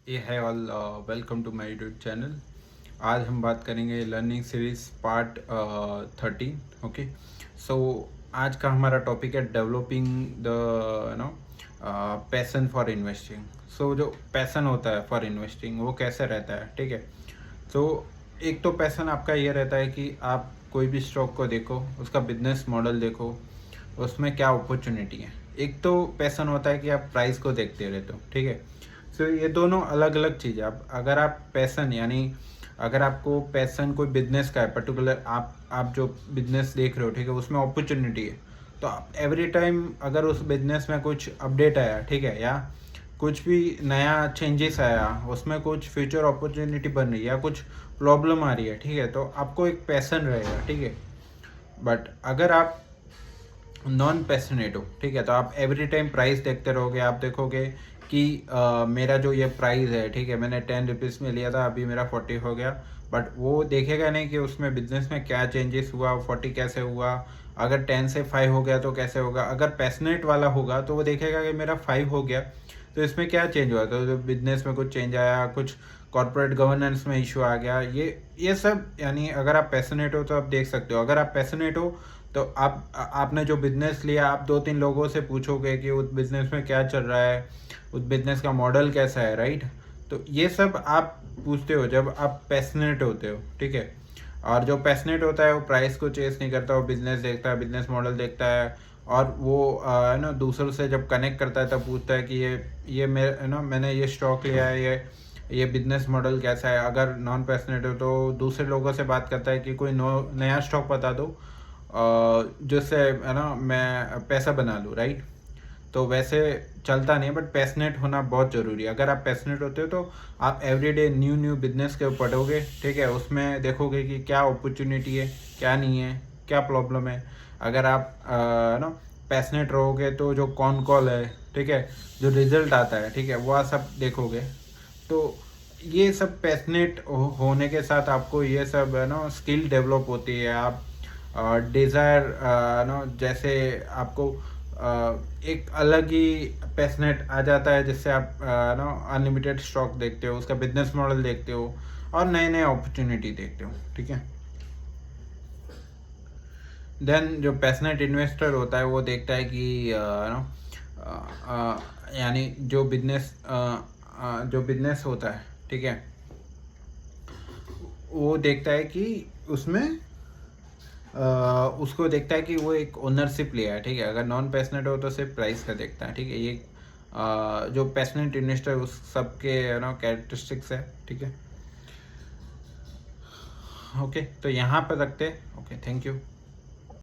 ये है all welcome to my YouTube channel. आज हम बात करेंगे learning series part 13। Okay, so आज का हमारा टॉपिक है developing the know passion for investing. So जो पैशन होता है फॉर इन्वेस्टिंग वो कैसे रहता है, ठीक है। सो एक तो पैशन आपका ये रहता है कि आप कोई भी स्टॉक को देखो, उसका बिजनेस मॉडल देखो, उसमें क्या अपॉर्चुनिटी है। एक तो पैशन होता है कि आप प्राइस को देखते रहते हो, ठीक है। सो ये दोनों अलग अलग चीज़ है। आप अगर आप पैशन यानी अगर आपको पैशन कोई बिजनेस का है पर्टिकुलर, आप जो बिजनेस देख रहे हो, ठीक है, उसमें अपॉर्चुनिटी है, तो आप एवरी टाइम अगर उस बिजनेस में कुछ अपडेट आया, ठीक है, या कुछ भी नया चेंजेस आया, उसमें कुछ फ्यूचर अपॉर्चुनिटी बन रही है या कुछ प्रॉब्लम आ रही है, ठीक है, तो आपको एक पैशन रहेगा, ठीक है। बट अगर आप नॉन पैशनेट हो, ठीक है, तो आप एवरी टाइम प्राइस देखते रहोगे। आप देखोगे कि मेरा जो ये प्राइस है, ठीक है, मैंने 10 रुपीज़ में लिया था, अभी मेरा 40 हो गया। बट वो देखेगा नहीं कि उसमें बिजनेस में क्या चेंजेस हुआ, 40 कैसे हुआ, अगर 10 से 5 हो गया तो कैसे होगा। अगर पैशनेट वाला होगा तो वो देखेगा कि मेरा 5 हो गया तो इसमें क्या चेंज हुआ, तो जो बिजनेस में कुछ चेंज आया, कुछ कॉर्पोरेट गवर्नेंस में इशू आ गया, ये सब। यानी अगर आप पैशनेट हो तो आप देख सकते हो। अगर आप पैशनेट हो तो आपने जो बिजनेस लिया, आप 2-3 लोगों से पूछोगे कि उस बिजनेस में क्या चल रहा है, उस बिजनेस का मॉडल कैसा है, राइट। तो ये सब आप पूछते हो जब आप पैशनेट होते हो, ठीक है। और जो पैशनेट होता है वो प्राइस को चेस नहीं करता, वो बिजनेस देखता है, बिजनेस मॉडल देखता है। और वो है ना, दूसरों से जब कनेक्ट करता है तब पूछता है कि ये मेरे है ना, मैंने ये स्टॉक लिया है, ये बिजनेस मॉडल कैसा है। अगर नॉन पैशनेट हो तो दूसरे लोगों से बात करता है कि कोई नया स्टॉक बता दो जिससे है ना मैं पैसा बना लूँ, राइट। तो वैसे चलता नहीं है, बट पैशनेट होना बहुत ज़रूरी है। अगर आप पैशनेट होते हो तो आप एवरीडे न्यू न्यू बिजनेस के पढ़ोगे, ठीक है, उसमें देखोगे कि क्या अपॉर्चुनिटी है, क्या नहीं है, क्या प्रॉब्लम है। अगर आप ना पैशनेट रहोगे तो जो कॉन कॉल है, ठीक है, जो रिजल्ट आता है, ठीक है, वह सब देखोगे। तो ये सब पैशनेट होने के साथ आपको ये सब है ना स्किल डेवलप होती है। आप डिज़ायर नो जैसे आपको एक अलग ही पैशनेट आ जाता है, जिससे आप नो अनलिमिटेड स्टॉक देखते हो, उसका बिजनेस मॉडल देखते हो और नए नए अपॉर्चुनिटी देखते हो, ठीक है। देन जो पैशनेट इन्वेस्टर होता है वो देखता है कि नो यानी जो बिजनेस होता है, ठीक है, वो देखता है कि उसमें उसको देखता है कि वो एक ओनरशिप लिया है, ठीक है। अगर नॉन पैशनेट हो तो सिर्फ प्राइस का देखता है, ठीक है। ये जो पैशनेट इन्वेस्टर उस सब के नो कैरेक्टरिस्टिक्स है, ठीक है। ओके, तो यहाँ पर रखते हैं। Okay, thank you.